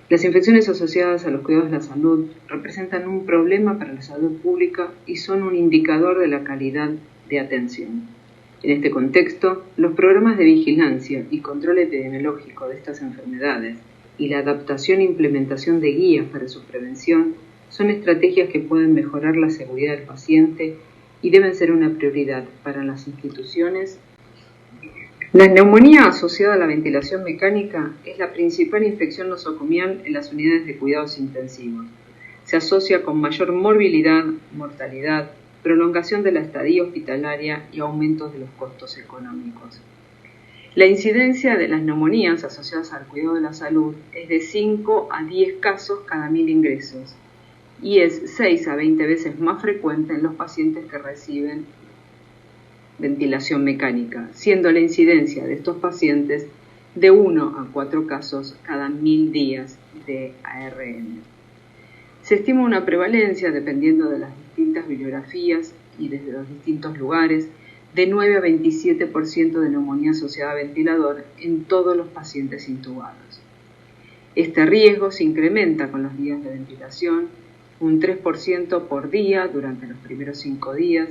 Las infecciones asociadas a los cuidados de la salud representan un problema para la salud pública y son un indicador de la calidad de atención. En este contexto, los programas de vigilancia y control epidemiológico de estas enfermedades y la adaptación e implementación de guías para su prevención son estrategias que pueden mejorar la seguridad del paciente y deben ser una prioridad para las instituciones. La neumonía asociada a la ventilación mecánica es la principal infección nosocomial en las unidades de cuidados intensivos. Se asocia con mayor morbilidad, mortalidad, prolongación de la estadía hospitalaria y aumentos de los costos económicos. La incidencia de las neumonías asociadas al cuidado de la salud es de 5 a 10 casos cada 1000 ingresos y es 6 a 20 veces más frecuente en los pacientes que reciben ventilación mecánica, siendo la incidencia de estos pacientes de 1 a 4 casos cada 1000 días de ARN. Se estima una prevalencia, dependiendo de las distintas bibliografías y desde los distintos lugares, de 9 a 27% de neumonía asociada a ventilador en todos los pacientes intubados. Este riesgo se incrementa con los días de ventilación, un 3% por día durante los primeros 5 días,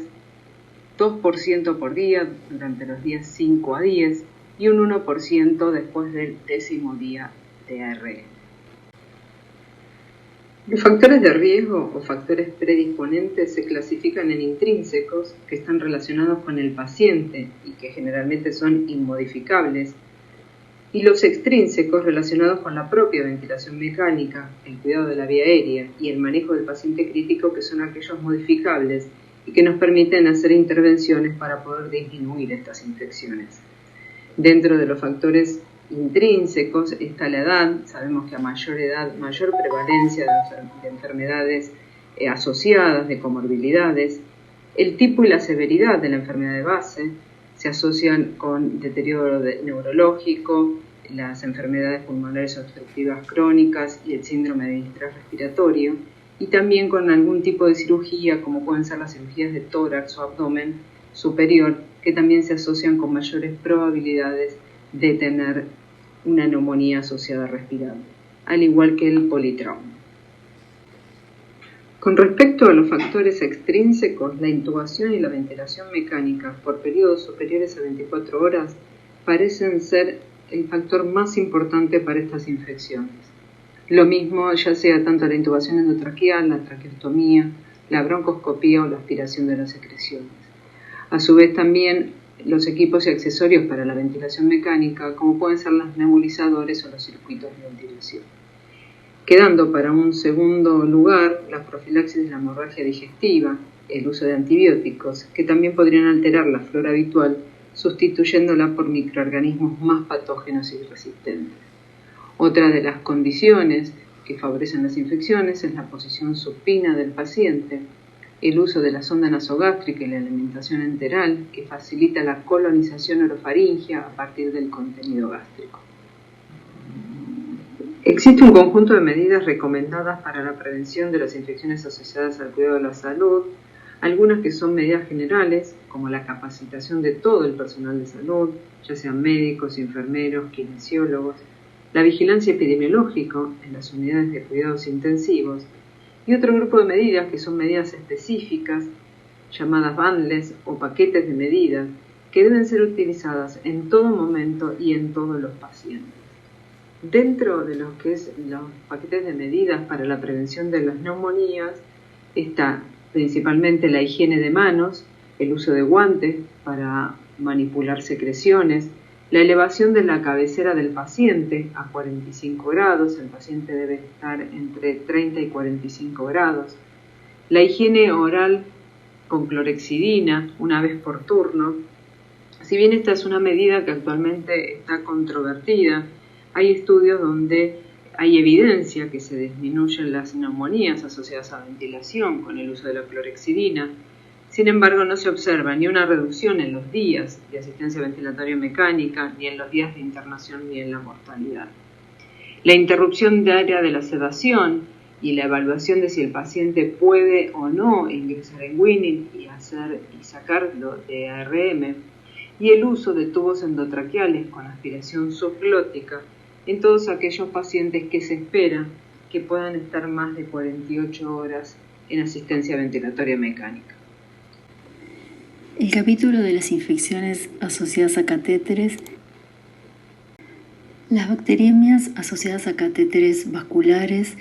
2% por día durante los días 5 a 10 y un 1% después del 10º día de ARN. Los factores de riesgo o factores predisponentes se clasifican en intrínsecos, que están relacionados con el paciente y que generalmente son inmodificables, y los extrínsecos relacionados con la propia ventilación mecánica, el cuidado de la vía aérea y el manejo del paciente crítico, que son aquellos modificables y que nos permiten hacer intervenciones para poder disminuir estas infecciones. Dentro de los factores intrínsecos está la edad. Sabemos que a mayor edad, mayor prevalencia de enfermedades asociadas, de comorbilidades. El tipo y la severidad de la enfermedad de base se asocian con deterioro neurológico, las enfermedades pulmonares obstructivas crónicas y el síndrome de distrés respiratorio, y también con algún tipo de cirugía, como pueden ser las cirugías de tórax o abdomen superior, que también se asocian con mayores probabilidades de tener una neumonía asociada respirable, al igual que el politrauma. Con respecto a los factores extrínsecos, la intubación y la ventilación mecánica por periodos superiores a 24 horas parecen ser el factor más importante para estas infecciones. Lo mismo ya sea tanto la intubación endotraqueal, la traqueostomía, la broncoscopía o la aspiración de las secreciones. A su vez también los equipos y accesorios para la ventilación mecánica, como pueden ser los nebulizadores o los circuitos de ventilación. Quedando para un segundo lugar la profilaxis de la hemorragia digestiva, el uso de antibióticos, que también podrían alterar la flora habitual, sustituyéndola por microorganismos más patógenos y resistentes. Otra de las condiciones que favorecen las infecciones es la posición supina del paciente, el uso de la sonda nasogástrica y la alimentación enteral, que facilita la colonización orofaringia a partir del contenido gástrico. Existe un conjunto de medidas recomendadas para la prevención de las infecciones asociadas al cuidado de la salud, algunas que son medidas generales, como la capacitación de todo el personal de salud, ya sean médicos, enfermeros, kinesiólogos, la vigilancia epidemiológica en las unidades de cuidados intensivos, y otro grupo de medidas que son medidas específicas, llamadas bundles o paquetes de medidas, que deben ser utilizadas en todo momento y en todos los pacientes. Dentro de lo que es los paquetes de medidas para la prevención de las neumonías está principalmente la higiene de manos, el uso de guantes para manipular secreciones, la elevación de la cabecera del paciente a 45 grados, el paciente debe estar entre 30 y 45 grados, la higiene oral con clorexidina una vez por turno. Si bien esta es una medida que actualmente está controvertida, hay estudios donde hay evidencia que se disminuyen las neumonías asociadas a ventilación con el uso de la clorexidina. Sin embargo, no se observa ni una reducción en los días de asistencia ventilatoria mecánica, ni en los días de internación, ni en la mortalidad. La interrupción diaria de la sedación y la evaluación de si el paciente puede o no ingresar en Winning y sacarlo de ARM, y el uso de tubos endotraqueales con aspiración subglótica en todos aquellos pacientes que se espera que puedan estar más de 48 horas en asistencia ventilatoria mecánica. El capítulo de las infecciones asociadas a catéteres. Las bacteriemias asociadas a catéteres vasculares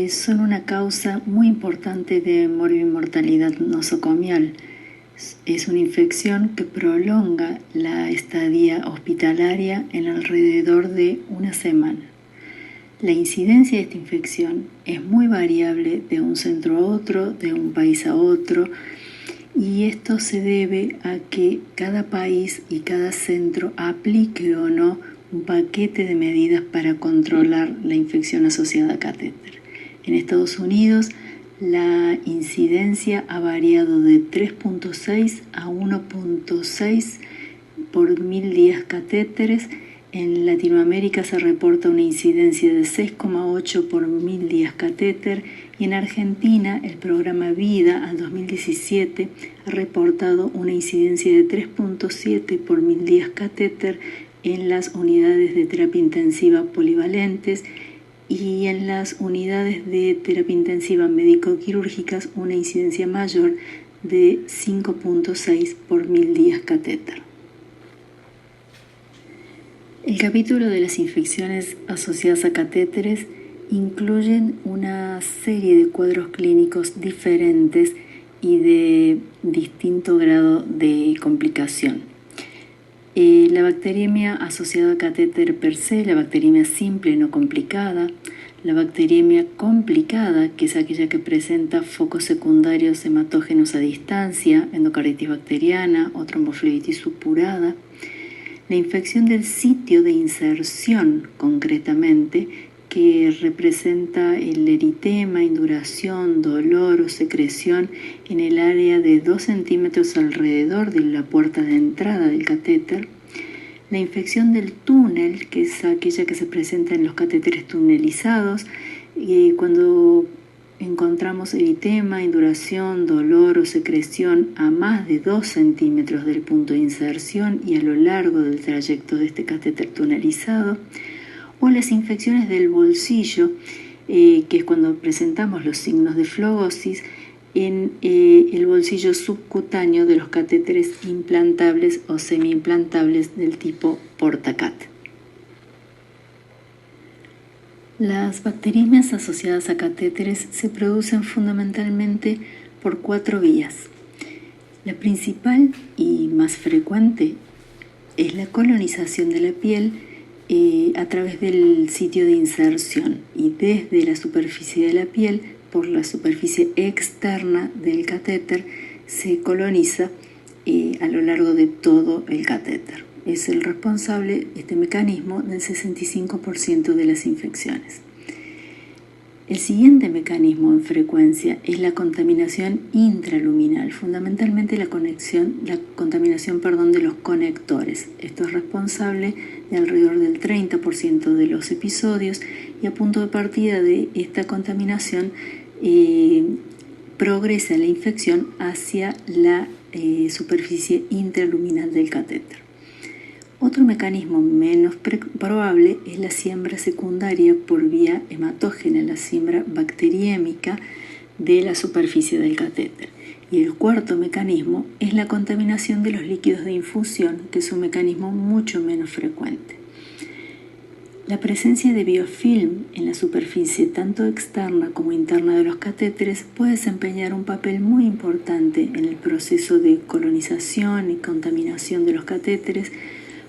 son una causa muy importante de morbimortalidad nosocomial. Es una infección que prolonga la estadía hospitalaria en alrededor de una semana. La incidencia de esta infección es muy variable de un centro a otro, de un país a otro, y esto se debe a que cada país y cada centro aplique o no un paquete de medidas para controlar la infección asociada a catéter. En Estados Unidos, la incidencia ha variado de 3.6 a 1.6 por 1000 días catéteres. En Latinoamérica se reporta una incidencia de 6,8 por 1000 días catéter, y en Argentina el programa VIDA al 2017 ha reportado una incidencia de 3.7 por 1000 días catéter en las unidades de terapia intensiva polivalentes, y en las unidades de terapia intensiva médico-quirúrgicas una incidencia mayor de 5.6 por 1000 días catéter. El capítulo de las infecciones asociadas a catéteres incluyen una serie de cuadros clínicos diferentes y de distinto grado de complicación. La bacteriemia asociada a catéter per se, la bacteriemia simple no complicada, la bacteriemia complicada, que es aquella que presenta focos secundarios hematógenos a distancia, endocarditis bacteriana o tromboflebitis supurada, la infección del sitio de inserción concretamente, que representa el eritema, induración, dolor o secreción en el área de 2 centímetros alrededor de la puerta de entrada del catéter. La infección del túnel, que es aquella que se presenta en los catéteres tunelizados, cuando encontramos eritema, induración, dolor o secreción a más de 2 centímetros del punto de inserción y a lo largo del trayecto de este catéter tunelizado. O las infecciones del bolsillo, que es cuando presentamos los signos de flogosis en el bolsillo subcutáneo de los catéteres implantables o semi-implantables del tipo Portacat. Las bacteriemias asociadas a catéteres se producen fundamentalmente por 4 vías. La principal y más frecuente es la colonización de la piel a través del sitio de inserción y desde la superficie de la piel por la superficie externa del catéter se coloniza a lo largo de todo el catéter. Es el responsable, este mecanismo, del 65% de las infecciones. El siguiente mecanismo en frecuencia es la contaminación intraluminal, fundamentalmente la contaminación de los conectores. Esto es responsable de alrededor del 30% de los episodios, y a punto de partida de esta contaminación progresa la infección hacia la superficie intraluminal del catéter. Otro mecanismo menos probable es la siembra secundaria por vía hematógena, la siembra bacteriémica de la superficie del catéter. Y el cuarto mecanismo es la contaminación de los líquidos de infusión, que es un mecanismo mucho menos frecuente. La presencia de biofilm en la superficie tanto externa como interna de los catéteres puede desempeñar un papel muy importante en el proceso de colonización y contaminación de los catéteres,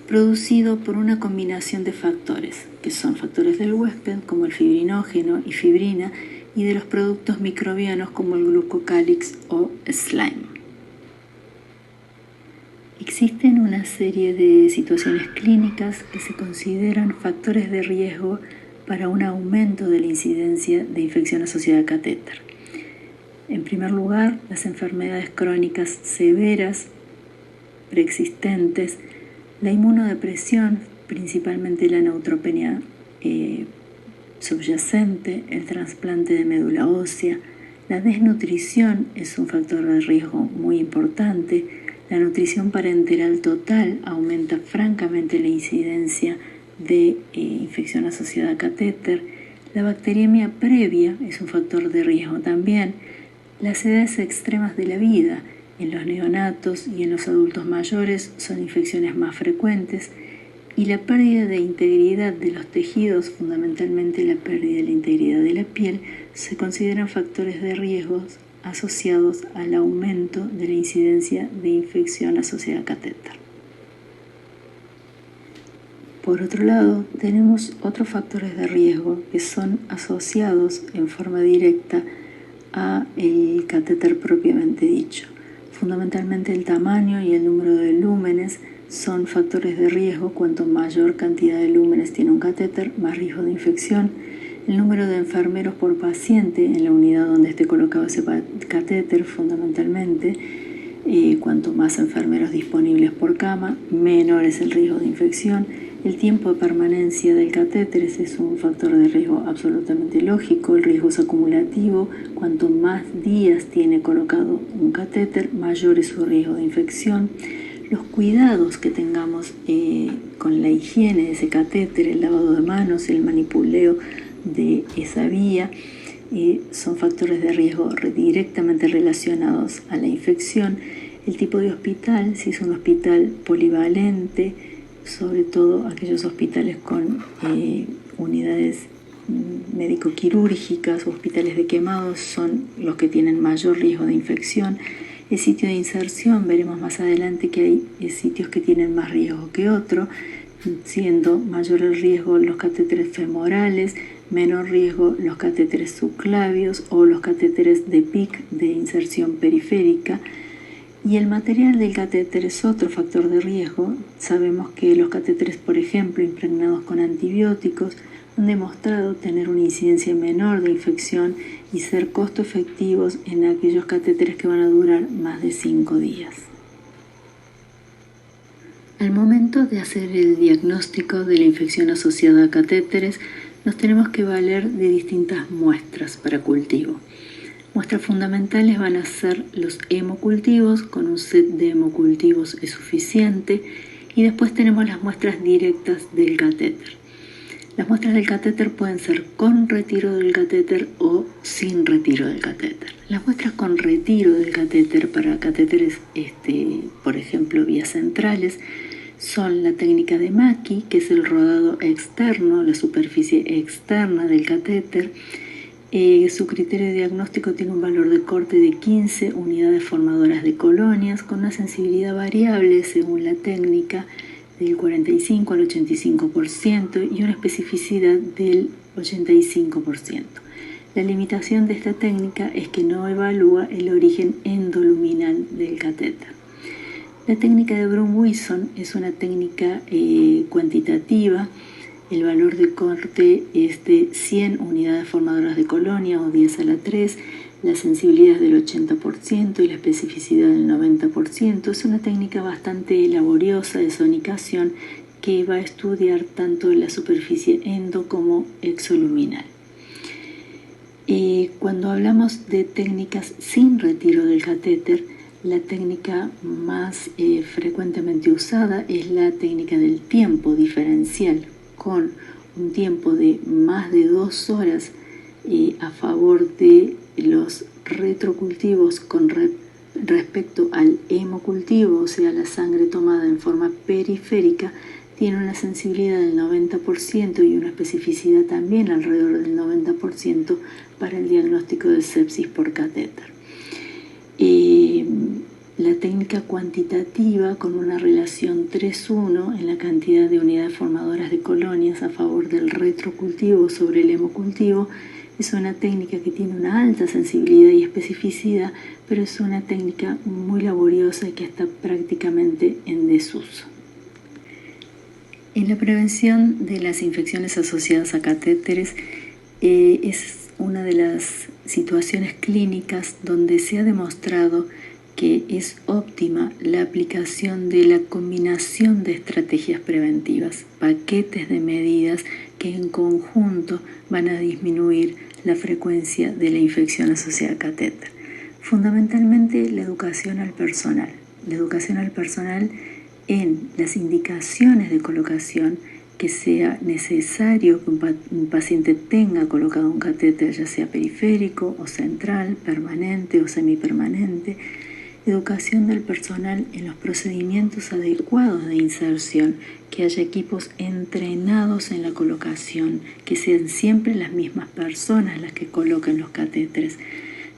producido por una combinación de factores, que son factores del huésped como el fibrinógeno y fibrina, y de los productos microbianos como el glucocálix o slime. Existen una serie de situaciones clínicas que se consideran factores de riesgo para un aumento de la incidencia de infección asociada a catéter. En primer lugar, las enfermedades crónicas severas preexistentes, la inmunodepresión, principalmente la neutropenia subyacente, el trasplante de médula ósea, la desnutrición es un factor de riesgo muy importante. La nutrición parenteral total aumenta francamente la incidencia de infección asociada a catéter. La bacteriemia previa es un factor de riesgo también. Las edades extremas de la vida, en los neonatos y en los adultos mayores, son infecciones más frecuentes. Y la pérdida de integridad de los tejidos, fundamentalmente la pérdida de la integridad de la piel, se consideran factores de riesgo asociados al aumento de la incidencia de infección asociada a catéter. Por otro lado, tenemos otros factores de riesgo que son asociados en forma directa a el catéter propiamente dicho. Fundamentalmente el tamaño y el número de lúmenes son factores de riesgo. Cuanto mayor cantidad de lúmenes tiene un catéter, más riesgo de infección. El número de enfermeros por paciente en la unidad donde esté colocado ese catéter, fundamentalmente, cuanto más enfermeros disponibles por cama, menor es el riesgo de infección. El tiempo de permanencia del catéter es un factor de riesgo absolutamente lógico. El riesgo es acumulativo. Cuanto más días tiene colocado un catéter, mayor es su riesgo de infección. Los cuidados que tengamos con la higiene de ese catéter, el lavado de manos, el manipuleo de esa vía, son factores de riesgo directamente relacionados a la infección. El tipo de hospital, si es un hospital polivalente, sobre todo aquellos hospitales con unidades médico-quirúrgicas o hospitales de quemados, son los que tienen mayor riesgo de infección. El sitio de inserción, veremos más adelante que hay sitios que tienen más riesgo que otros, siendo mayor el riesgo los catéteres femorales, menor riesgo los catéteres subclavios o los catéteres de PIC de inserción periférica. Y el material del catéter es otro factor de riesgo. Sabemos que los catéteres, por ejemplo, impregnados con antibióticos, han demostrado tener una incidencia menor de infección y ser costo efectivos en aquellos catéteres que van a durar más de 5 días. Al momento de hacer el diagnóstico de la infección asociada a catéteres, nos tenemos que valer de distintas muestras para cultivo. Muestras fundamentales van a ser los hemocultivos. Con un set de hemocultivos es suficiente. Y después tenemos las muestras directas del catéter. Las muestras del catéter pueden ser con retiro del catéter o sin retiro del catéter. Las muestras con retiro del catéter para catéteres, por ejemplo, vías centrales, son la técnica de Mackie, que es el rodado externo, la superficie externa del catéter. Su criterio de diagnóstico tiene un valor de corte de 15 unidades formadoras de colonias, con una sensibilidad variable según la técnica del 45 al 85% y una especificidad del 85%. La limitación de esta técnica es que no evalúa el origen endoluminal del catéter. La técnica de Bruin-Wilson es una técnica cuantitativa. El valor de corte es de 100 unidades formadoras de colonia o 10 a la 3, la sensibilidad es del 80% y la especificidad del 90%. Es una técnica bastante laboriosa de sonicación que va a estudiar tanto la superficie endo como exoluminal. Cuando hablamos de técnicas sin retiro del catéter, la técnica más frecuentemente usada es la técnica del tiempo diferencial, con un tiempo de más de 2 horas a favor de los retrocultivos con respecto al hemocultivo, o sea, la sangre tomada en forma periférica, tiene una sensibilidad del 90% y una especificidad también alrededor del 90% para el diagnóstico de sepsis por catéter. La técnica cuantitativa, con una relación 3:1 en la cantidad de unidades formadoras de colonias a favor del retrocultivo sobre el hemocultivo, es una técnica que tiene una alta sensibilidad y especificidad, pero es una técnica muy laboriosa y que está prácticamente en desuso. En la prevención de las infecciones asociadas a catéteres es una de las situaciones clínicas donde se ha demostrado que es óptima la aplicación de la combinación de estrategias preventivas, paquetes de medidas que en conjunto van a disminuir la frecuencia de la infección asociada a catéter. Fundamentalmente la educación al personal en las indicaciones de colocación, que sea necesario que un paciente tenga colocado un catéter, ya sea periférico o central, permanente o semipermanente. Educación del personal en los procedimientos adecuados de inserción, que haya equipos entrenados en la colocación, que sean siempre las mismas personas las que coloquen los catéteres.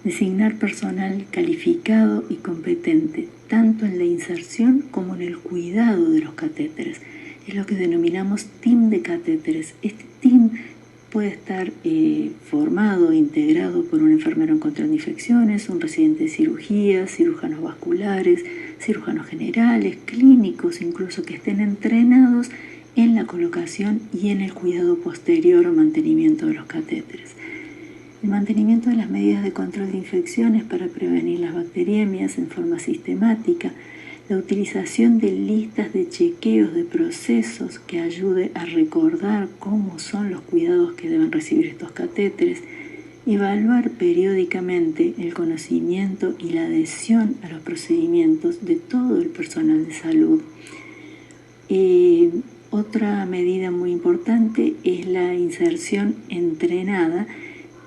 Designar personal calificado y competente, tanto en la inserción como en el cuidado de los catéteres. Es lo que denominamos team de catéteres. Este team puede estar formado, integrado por un enfermero en control de infecciones, un residente de cirugía, cirujanos vasculares, cirujanos generales, clínicos, incluso que estén entrenados en la colocación y en el cuidado posterior o mantenimiento de los catéteres. El mantenimiento de las medidas de control de infecciones para prevenir las bacteriemias en forma sistemática, la utilización de listas de chequeos de procesos que ayude a recordar cómo son los cuidados que deben recibir estos catéteres, evaluar periódicamente el conocimiento y la adhesión a los procedimientos de todo el personal de salud. Otra medida muy importante es la inserción entrenada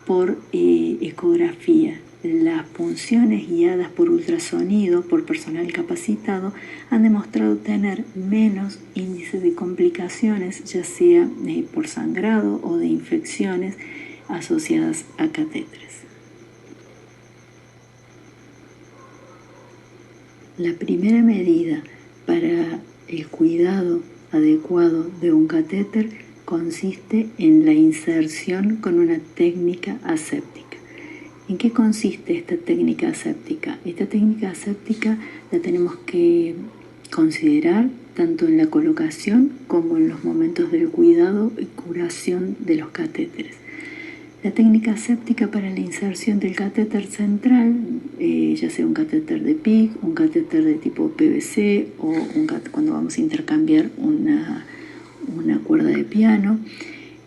por ecografía. Las punciones guiadas por ultrasonido por personal capacitado han demostrado tener menos índice de complicaciones, ya sea por sangrado o de infecciones asociadas a catéteres. La primera medida para el cuidado adecuado de un catéter consiste en la inserción con una técnica aséptica. ¿En qué consiste esta técnica aséptica? Esta técnica aséptica la tenemos que considerar tanto en la colocación como en los momentos del cuidado y curación de los catéteres. La técnica aséptica para la inserción del catéter central, ya sea un catéter de PICC, un catéter de tipo PVC o cuando vamos a intercambiar una cuerda de piano,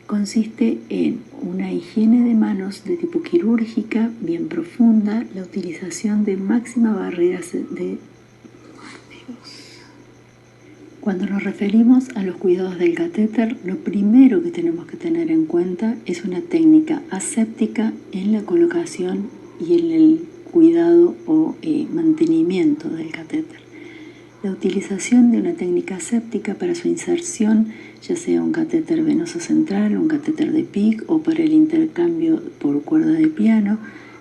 consiste en una higiene de manos de tipo quirúrgica bien profunda, la utilización de máxima barreras de... Cuando nos referimos a los cuidados del catéter, lo primero que tenemos que tener en cuenta es una técnica aséptica en la colocación y en el cuidado o mantenimiento del catéter. La utilización de una técnica aséptica para su inserción, ya sea un catéter venoso central, un catéter de PICC o para el intercambio por cuerda de piano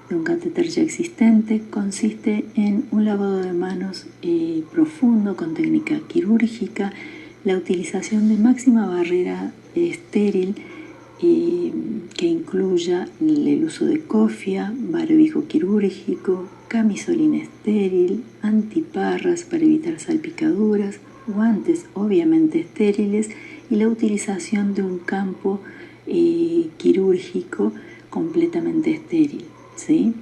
de un catéter ya existente, consiste en un lavado de manos profundo con técnica quirúrgica, la utilización de máxima barrera estéril que incluya el uso de cofia, barbijo quirúrgico, camisolina estéril, antiparras para evitar salpicaduras, guantes obviamente estériles y la utilización de un campo quirúrgico completamente estéril, ¿sí?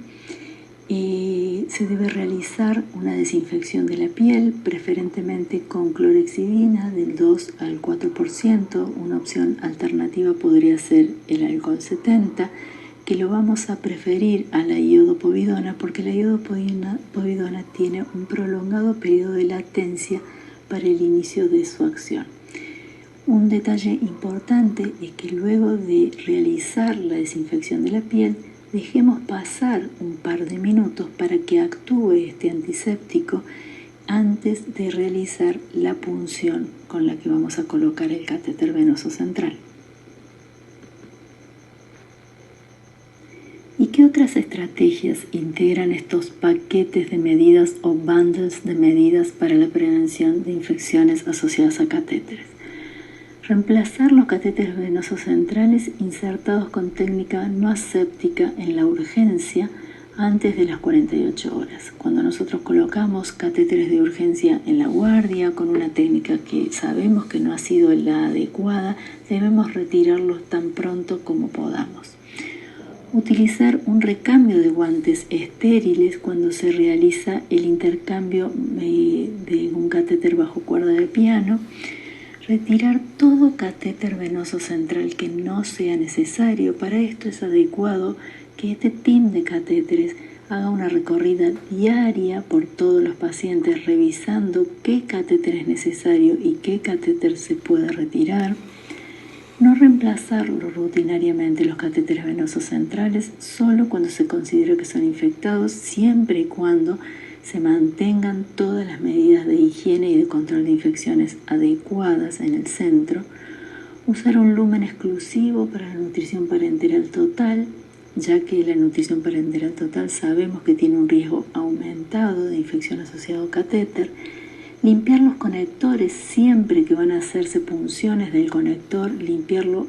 Se debe realizar una desinfección de la piel, preferentemente con clorhexidina del 2 al 4%. Una opción alternativa podría ser el alcohol 70, que lo vamos a preferir a la iodopovidona porque la iodopovidona tiene un prolongado periodo de latencia para el inicio de su acción. Un detalle importante es que luego de realizar la desinfección de la piel, dejemos pasar un par de minutos para que actúe este antiséptico antes de realizar la punción con la que vamos a colocar el catéter venoso central. ¿Y qué otras estrategias integran estos paquetes de medidas o bundles de medidas para la prevención de infecciones asociadas a catéteres? Reemplazar los catéteres venosos centrales insertados con técnica no aséptica en la urgencia antes de las 48 horas. Cuando nosotros colocamos catéteres de urgencia en la guardia con una técnica que sabemos que no ha sido la adecuada, debemos retirarlos tan pronto como podamos. Utilizar un recambio de guantes estériles cuando se realiza el intercambio de un catéter bajo cuerda de piano. Retirar todo catéter venoso central que no sea necesario. Para esto es adecuado que este team de catéteres haga una recorrida diaria por todos los pacientes revisando qué catéter es necesario y qué catéter se puede retirar. No reemplazarlo rutinariamente los catéteres venosos centrales solo cuando se considera que son infectados, siempre y cuando se mantengan todas las medidas de higiene y de control de infecciones adecuadas en el centro. Usar un lumen exclusivo para la nutrición parenteral total, ya que la nutrición parenteral total sabemos que tiene un riesgo aumentado de infección asociado a catéter. Limpiar los conectores siempre que van a hacerse punciones del conector, limpiarlo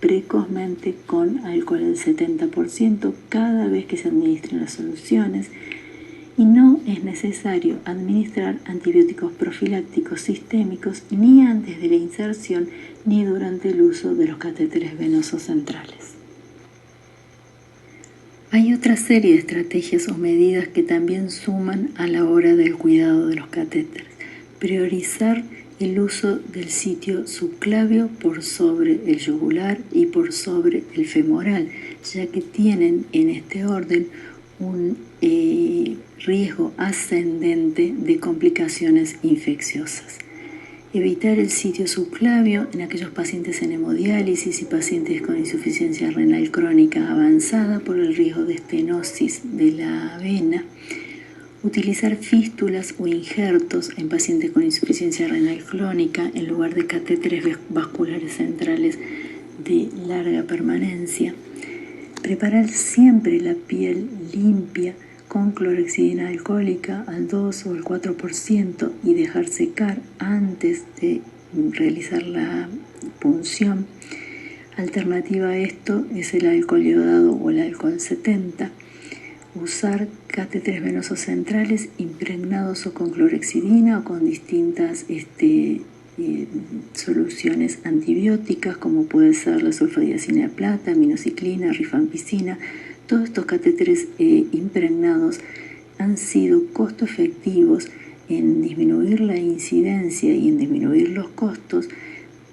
precozmente con alcohol del 70% cada vez que se administren las soluciones. Y no es necesario administrar antibióticos profilácticos sistémicos ni antes de la inserción ni durante el uso de los catéteres venosos centrales. Hay otra serie de estrategias o medidas que también suman a la hora del cuidado de los catéteres. Priorizar el uso del sitio subclavio por sobre el yugular y por sobre el femoral, ya que tienen en este orden un riesgo ascendente de complicaciones infecciosas. Evitar el sitio subclavio en aquellos pacientes en hemodiálisis y pacientes con insuficiencia renal crónica avanzada por el riesgo de estenosis de la vena. Utilizar fístulas o injertos en pacientes con insuficiencia renal crónica en lugar de catéteres vasculares centrales de larga permanencia. Preparar siempre la piel limpia con clorhexidina alcohólica al 2 o al 4% y dejar secar antes de realizar la punción. Alternativa a esto es el alcohol iodado o el alcohol 70. Usar catéteres venosos centrales impregnados o con clorhexidina o con distintas soluciones antibióticas, como puede ser la sulfadiazina de plata, minociclina, rifampicina. Todos estos catéteres impregnados han sido costo efectivos en disminuir la incidencia y en disminuir los costos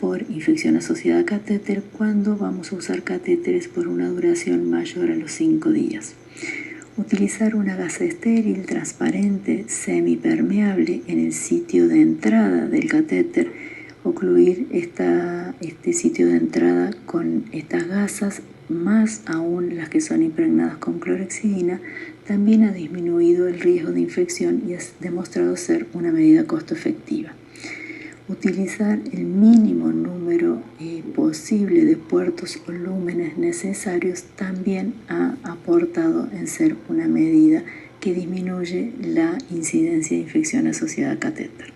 por infección asociada a catéter cuando vamos a usar catéteres por una duración mayor a los 5 días. Utilizar una gasa estéril, transparente, semipermeable en el sitio de entrada del catéter. Ocluir este sitio de entrada con estas gasas, más aún las que son impregnadas con clorhexidina, también ha disminuido el riesgo de infección y ha demostrado ser una medida costo efectiva. Utilizar el mínimo número posible de puertos o lúmenes necesarios también ha aportado en ser una medida que disminuye la incidencia de infección asociada a catéter.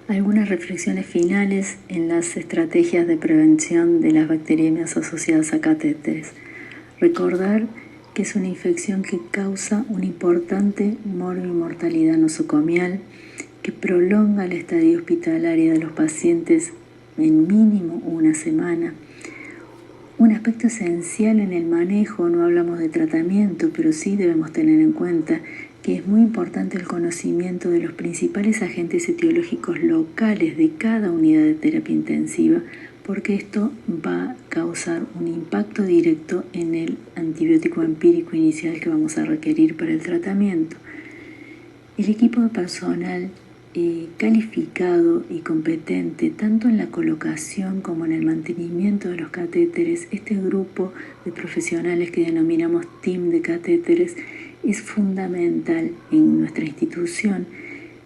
Algunas reflexiones finales en las estrategias de prevención de las bacteriemias asociadas a catéteres. Recordar que es una infección que causa una importante morbimortalidad nosocomial, que prolonga la estadía hospitalaria de los pacientes en mínimo una semana. Un aspecto esencial en el manejo, no hablamos de tratamiento, pero sí debemos tener en cuenta que es muy importante el conocimiento de los principales agentes etiológicos locales de cada unidad de terapia intensiva, porque esto va a causar un impacto directo en el antibiótico empírico inicial que vamos a requerir para el tratamiento. El equipo de personal calificado y competente tanto en la colocación como en el mantenimiento de los catéteres, este grupo de profesionales que denominamos team de catéteres, es fundamental en nuestra institución.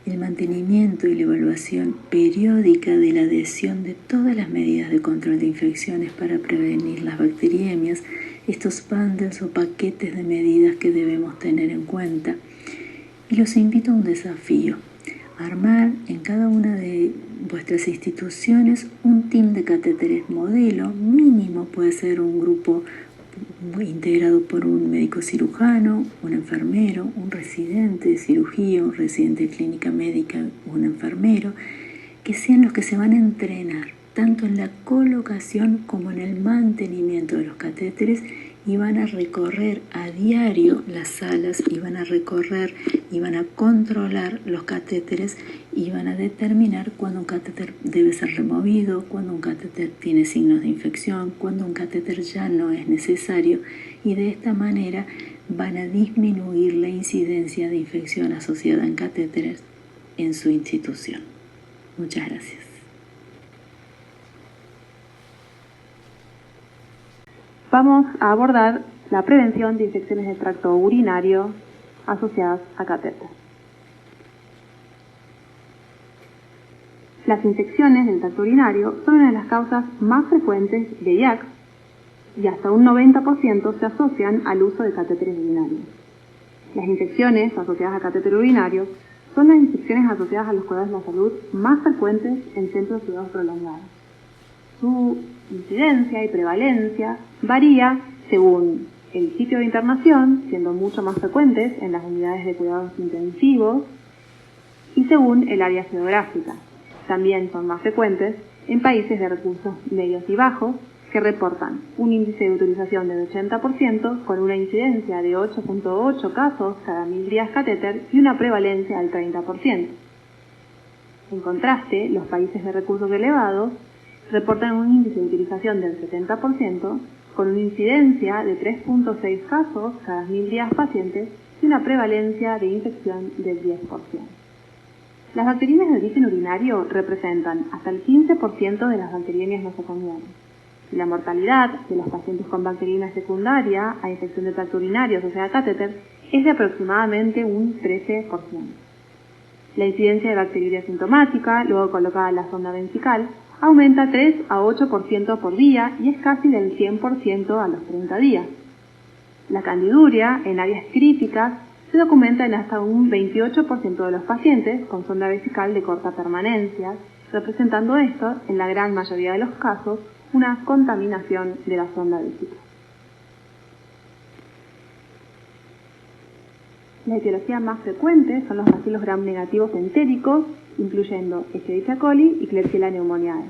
El mantenimiento y la evaluación periódica de la adhesión de todas las medidas de control de infecciones para prevenir las bacteriemias, estos bundles o paquetes de medidas que debemos tener en cuenta. Y los invito a un desafío: armar en cada una de vuestras instituciones un team de catéteres modelo mínimo. Puede ser un grupo integrado por un médico cirujano, un enfermero, un residente de cirugía, un residente de clínica médica, un enfermero, que sean los que se van a entrenar tanto en la colocación como en el mantenimiento de los catéteres, y van a recorrer a diario las salas y van a recorrer y van a controlar los catéteres y van a determinar cuándo un catéter debe ser removido, cuándo un catéter tiene signos de infección, cuándo un catéter ya no es necesario, y de esta manera van a disminuir la incidencia de infección asociada en catéteres en su institución. Muchas gracias. vamos a abordar la prevención de infecciones del tracto urinario asociadas a catéter. Las infecciones del tracto urinario son una de las causas más frecuentes de IACS y hasta un 90% se asocian al uso de catéteres urinarios. Las infecciones asociadas a catéter urinario son las infecciones asociadas a los cuidados de la salud más frecuentes en centros de cuidados prolongados. Su incidencia y prevalencia varía según el sitio de internación, siendo mucho más frecuentes en las unidades de cuidados intensivos, y según el área geográfica. También son más frecuentes en países de recursos medios y bajos, que reportan un índice de utilización del 80% con una incidencia de 8.8 casos cada 1000 días catéter y una prevalencia del 30%. En contraste, los países de recursos elevados reportan un índice de utilización del 70% con una incidencia de 3.6 casos cada 1000 días pacientes y una prevalencia de infección del 10%. Las bacteriemias de origen urinario representan hasta el 15% de las bacteriemias nosocomiales. Y la mortalidad de los pacientes con bacteriemia secundaria a infección de tracto urinario asociada a catéter es de aproximadamente un 13%. La incidencia de bacteriuria sintomática, luego colocada en la sonda vesical, aumenta 3 a 8% por día y es casi del 100% a los 30 días. La candiduria en áreas críticas se documenta en hasta un 28% de los pacientes con sonda vesical de corta permanencia, representando esto, en la gran mayoría de los casos, una contaminación de la sonda vesical. La etiología más frecuente son los bacilos gram negativos entéricos, incluyendo Escherichia coli y Klebsiella pneumoniae.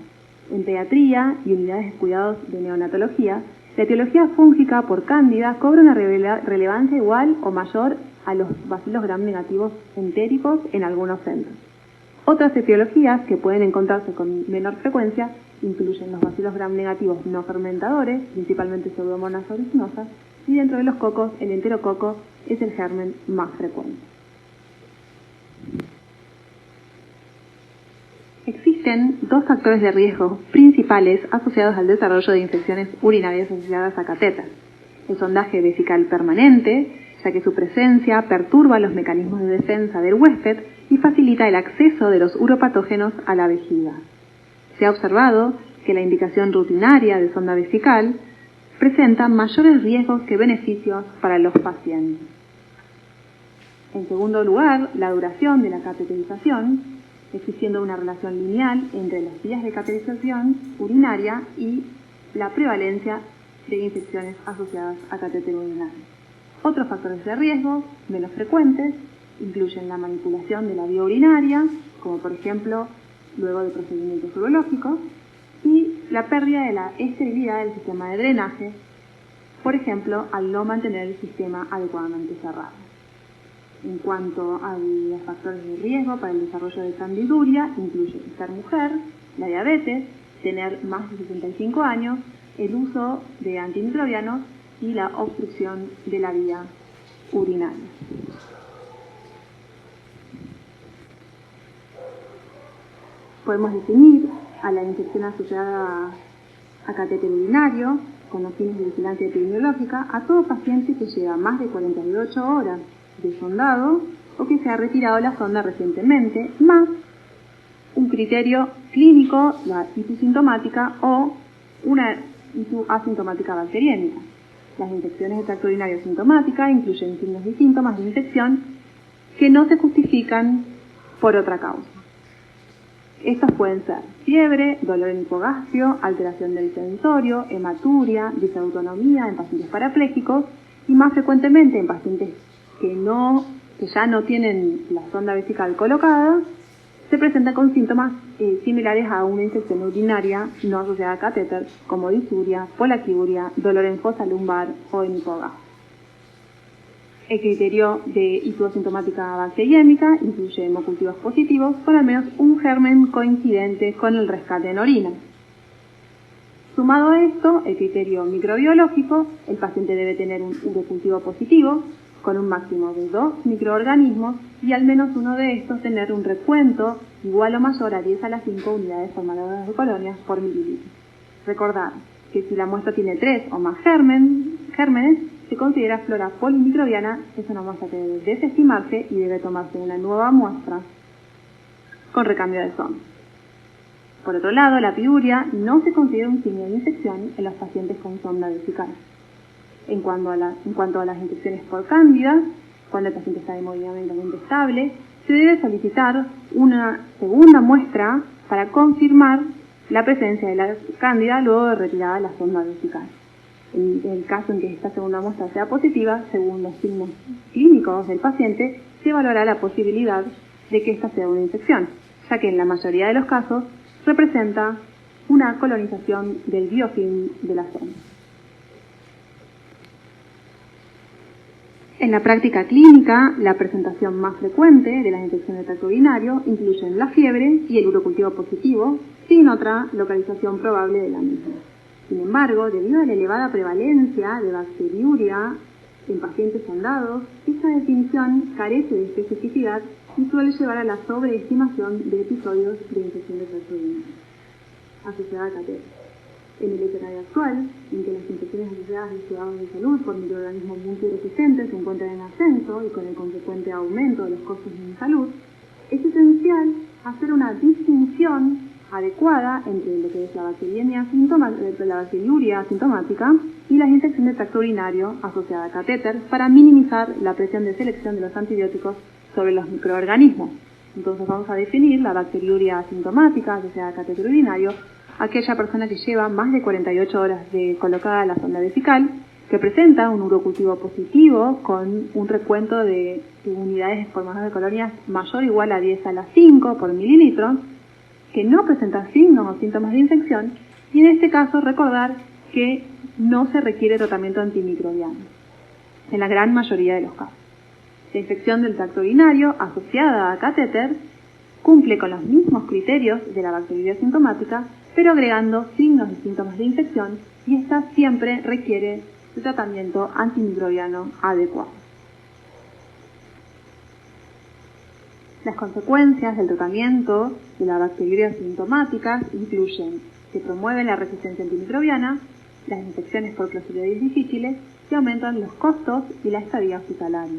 En pediatría y unidades de cuidados de neonatología, la etiología fúngica por cándida cobra una relevancia igual o mayor a los bacilos gram negativos entéricos en algunos centros. Otras etiologías que pueden encontrarse con menor frecuencia incluyen los bacilos gram negativos no fermentadores, principalmente Pseudomonas aeruginosa, y dentro de los cocos, el enterococo es el germen más frecuente. Existen dos factores de riesgo principales asociados al desarrollo de infecciones urinarias asociadas a catéter. El sondaje vesical permanente, ya que su presencia perturba los mecanismos de defensa del huésped y facilita el acceso de los uropatógenos a la vejiga. Se ha observado que la indicación rutinaria de sonda vesical presenta mayores riesgos que beneficios para los pacientes. En segundo lugar, la duración de la cateterización, existiendo una relación lineal entre los días de cateterización urinaria y la prevalencia de infecciones asociadas a catéter urinario. Otros factores de riesgo menos frecuentes incluyen la manipulación de la vía urinaria, como por ejemplo luego de procedimientos urológicos, y la pérdida de la esterilidad del sistema de drenaje, por ejemplo, al no mantener el sistema adecuadamente cerrado. En cuanto a los factores de riesgo para el desarrollo de candiduria, incluye ser mujer, la diabetes, tener más de 65 años, el uso de antimicrobianos y la obstrucción de la vía urinaria. Podemos definir a la infección asociada a catéter urinario con los fines de vigilancia epidemiológica a todo paciente que lleva más de 48 horas de sondado o que se ha retirado la sonda recientemente, más un criterio clínico, la itis sintomática o una itis asintomática bacteriémica. Las infecciones de tracto urinario sintomática incluyen signos y síntomas de infección que no se justifican por otra causa. Estos pueden ser fiebre, dolor en hipogastrio, alteración del sensorio, hematuria, disautonomía en pacientes parapléjicos y más frecuentemente en pacientes que ya no tienen la sonda vesical colocada, se presentan con síntomas similares a una infección urinaria no asociada a catéter, como disuria, polaquiuria, dolor en fosa lumbar o en hipogastrio. El criterio de isosintomática bacteriémica incluye hemocultivos positivos con al menos un germen coincidente con el rescate en orina. Sumado a esto, el criterio microbiológico, el paciente debe tener un urocultivo positivo con un máximo de 2 microorganismos y al menos uno de estos tener un recuento igual o mayor a 10 a la 5 unidades formadoras de colonias por mililitro. Recordar que si la muestra tiene 3 o más gérmenes, se considera flora polimicrobiana. Es una muestra que debe desestimarse y debe tomarse una nueva muestra con recambio de sonda. Por otro lado, la piuria no se considera un signo de infección en los pacientes con sonda vesical. En cuanto a las infecciones por cándida, cuando el paciente está hemodinámicamente estable, se debe solicitar una segunda muestra para confirmar la presencia de la cándida luego de retirada la sonda vesical. En el caso en que esta segunda muestra sea positiva, según los signos clínicos del paciente, se evaluará la posibilidad de que esta sea una infección, ya que en la mayoría de los casos representa una colonización del biofilm de la sonda. En la práctica clínica, la presentación más frecuente de las infecciones de tracto urinario incluyen la fiebre y el urocultivo positivo, sin otra localización probable de la misma. Sin embargo, debido a la elevada prevalencia de bacteriuria en pacientes sondados, esta definición carece de especificidad y suele llevar a la sobreestimación de episodios de infección de tracto urinario asociada a catéter. En el escenario actual, en que las infecciones asociadas a los cuidados de salud por microorganismos multiresistentes se encuentran en ascenso y con el consecuente aumento de los costos en salud, es esencial hacer una distinción adecuada entre lo que es la bacteriuria asintomática y las infecciones de tracto urinario asociada a catéter para minimizar la presión de selección de los antibióticos sobre los microorganismos. Entonces vamos a definir la bacteriuria asintomática asociada a catéter urinario, aquella persona que lleva más de 48 horas de colocada la sonda vesical, que presenta un urocultivo positivo con un recuento de unidades formadas de colonias mayor o igual a 10 a la 5 por mililitro, que no presenta signos o síntomas de infección, y en este caso recordar que no se requiere tratamiento antimicrobiano, en la gran mayoría de los casos. La infección del tracto urinario asociada a catéter cumple con los mismos criterios de la bacteriuria asintomática, pero agregando signos y síntomas de infección, y esta siempre requiere de tratamiento antimicrobiano adecuado. Las consecuencias del tratamiento de la bacteriuria asintomática incluyen que promueven la resistencia antimicrobiana, las infecciones por clostridios difíciles y aumentan los costos y la estadía hospitalaria.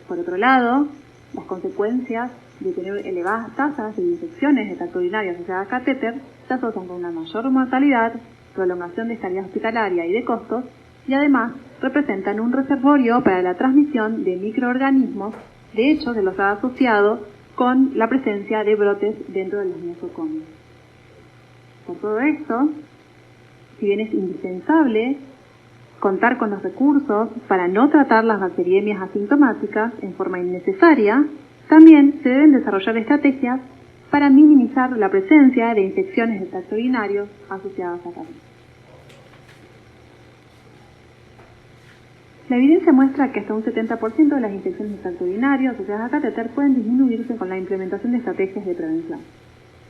Por otro lado, las consecuencias de tener elevadas tasas de infecciones de tracto urinario asociadas a catéter se asocian con una mayor mortalidad, prolongación de estadía hospitalaria y de costos, y además representan un reservorio para la transmisión de microorganismos. De hecho, se los ha asociado con la presencia de brotes dentro de los nosocomios. Por todo esto, si bien es indispensable contar con los recursos para no tratar las bacteriemias asintomáticas en forma innecesaria, también se deben desarrollar estrategias para minimizar la presencia de infecciones de tracto urinario asociadas a catéter. La evidencia muestra que hasta un 70% de las infecciones de tracto urinario asociadas a catéter pueden disminuirse con la implementación de estrategias de prevención.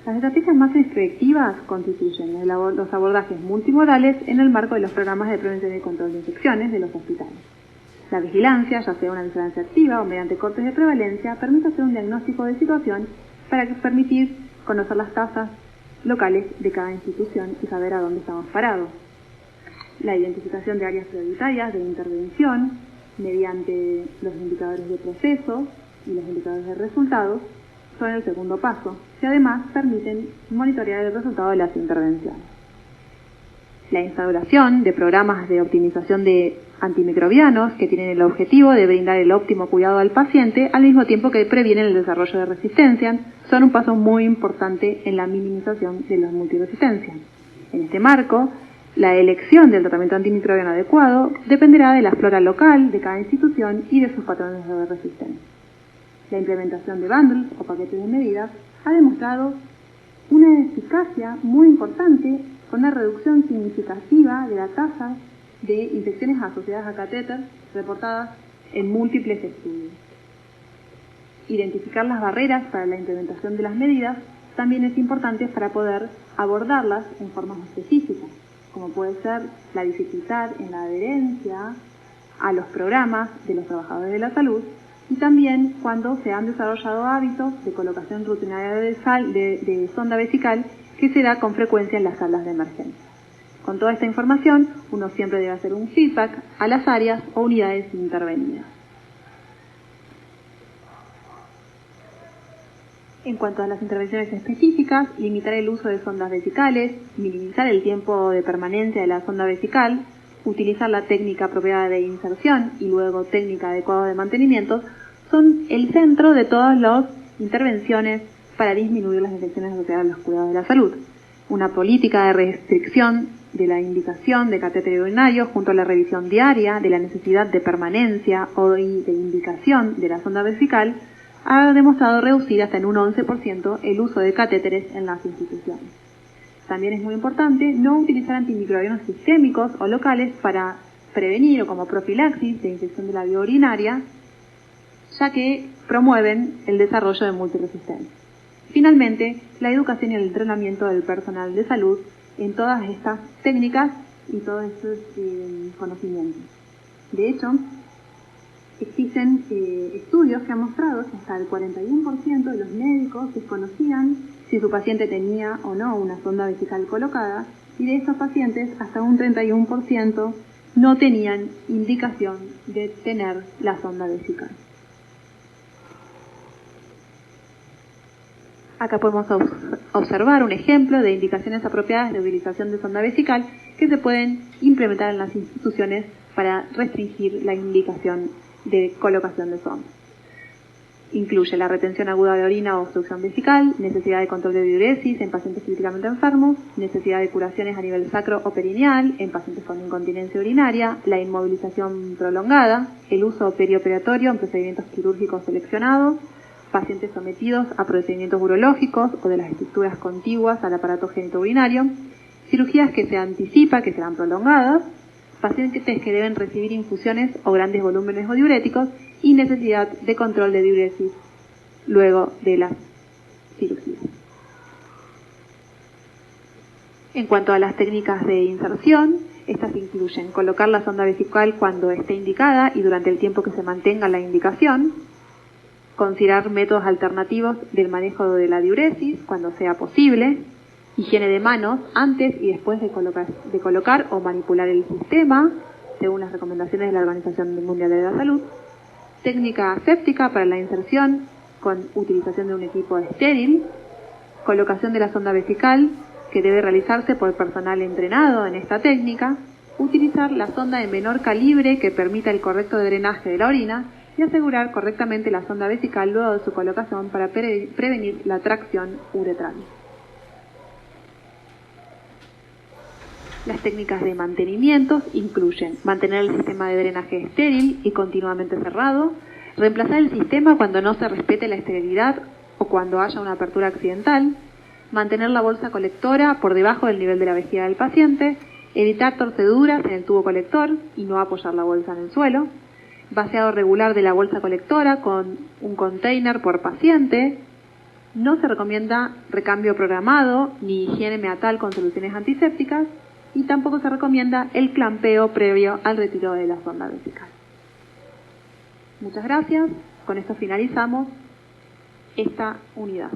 Las estrategias más efectivas constituyen los abordajes multimodales en el marco de los programas de prevención y control de infecciones de los hospitales. La vigilancia, ya sea una vigilancia activa o mediante cortes de prevalencia, permite hacer un diagnóstico de situación para permitir conocer las tasas locales de cada institución y saber a dónde estamos parados. La identificación de áreas prioritarias de intervención mediante los indicadores de proceso y los indicadores de resultados son el segundo paso, que además permiten monitorear el resultado de las intervenciones. La instauración de programas de optimización de antimicrobianos que tienen el objetivo de brindar el óptimo cuidado al paciente al mismo tiempo que previenen el desarrollo de resistencia son un paso muy importante en la minimización de las multiresistencias. En este marco, la elección del tratamiento antimicrobiano adecuado dependerá de la flora local de cada institución y de sus patrones de resistencia. La implementación de bundles o paquetes de medidas ha demostrado una eficacia muy importante con una reducción significativa de la tasa de infecciones asociadas a catéter reportadas en múltiples estudios. Identificar las barreras para la implementación de las medidas también es importante para poder abordarlas en formas específicas, como puede ser la dificultad en la adherencia a los programas de los trabajadores de la salud y también cuando se han desarrollado hábitos de colocación rutinaria de sonda vesical que se da con frecuencia en las salas de emergencia. Con toda esta información, uno siempre debe hacer un feedback a las áreas o unidades intervenidas. En cuanto a las intervenciones específicas, limitar el uso de sondas vesicales, minimizar el tiempo de permanencia de la sonda vesical, utilizar la técnica apropiada de inserción y luego técnica adecuada de mantenimiento, son el centro de todas las intervenciones para disminuir las infecciones asociadas a los cuidados de la salud. Una política de restricción de la indicación de catéter urinario junto a la revisión diaria de la necesidad de permanencia o de indicación de la sonda vesical ha demostrado reducir hasta en un 11% el uso de catéteres en las instituciones. También es muy importante no utilizar antimicrobianos sistémicos o locales para prevenir o como profilaxis de infección de la vía urinaria, ya que promueven el desarrollo de multiresistencia. Finalmente, la educación y el entrenamiento del personal de salud en todas estas técnicas y todos estos conocimientos. De hecho, existen estudios que han mostrado que hasta el 41% de los médicos desconocían si su paciente tenía o no una sonda vesical colocada, y de esos pacientes hasta un 31% no tenían indicación de tener la sonda vesical. Acá podemos observar un ejemplo de indicaciones apropiadas de utilización de sonda vesical que se pueden implementar en las instituciones para restringir la indicación de colocación de sonda. Incluye la retención aguda de orina o obstrucción vesical, necesidad de control de diuresis en pacientes críticamente enfermos, necesidad de curaciones a nivel sacro o perineal en pacientes con incontinencia urinaria, la inmovilización prolongada, el uso perioperatorio en procedimientos quirúrgicos seleccionados, pacientes sometidos a procedimientos urológicos o de las estructuras contiguas al aparato genitourinario, cirugías que se anticipa que serán prolongadas, pacientes que deben recibir infusiones o grandes volúmenes o diuréticos y necesidad de control de diuresis luego de las cirugías. En cuanto a las técnicas de inserción, estas incluyen colocar la sonda vesical cuando esté indicada y durante el tiempo que se mantenga la indicación, considerar métodos alternativos del manejo de la diuresis cuando sea posible, higiene de manos antes y después de colocar o manipular el sistema, según las recomendaciones de la Organización Mundial de la Salud, técnica aséptica para la inserción con utilización de un equipo estéril, colocación de la sonda vesical que debe realizarse por personal entrenado en esta técnica, utilizar la sonda de menor calibre que permita el correcto drenaje de la orina y asegurar correctamente la sonda vesical luego de su colocación para prevenir la tracción uretral. Las técnicas de mantenimiento incluyen mantener el sistema de drenaje estéril y continuamente cerrado, reemplazar el sistema cuando no se respete la esterilidad o cuando haya una apertura accidental, mantener la bolsa colectora por debajo del nivel de la vejiga del paciente, evitar torceduras en el tubo colector y no apoyar la bolsa en el suelo, vaciado regular de la bolsa colectora con un container por paciente. No se recomienda recambio programado ni higiene meatal con soluciones antisépticas y tampoco se recomienda el clampeo previo al retiro de la sonda vesical. Muchas gracias. Con esto finalizamos esta unidad.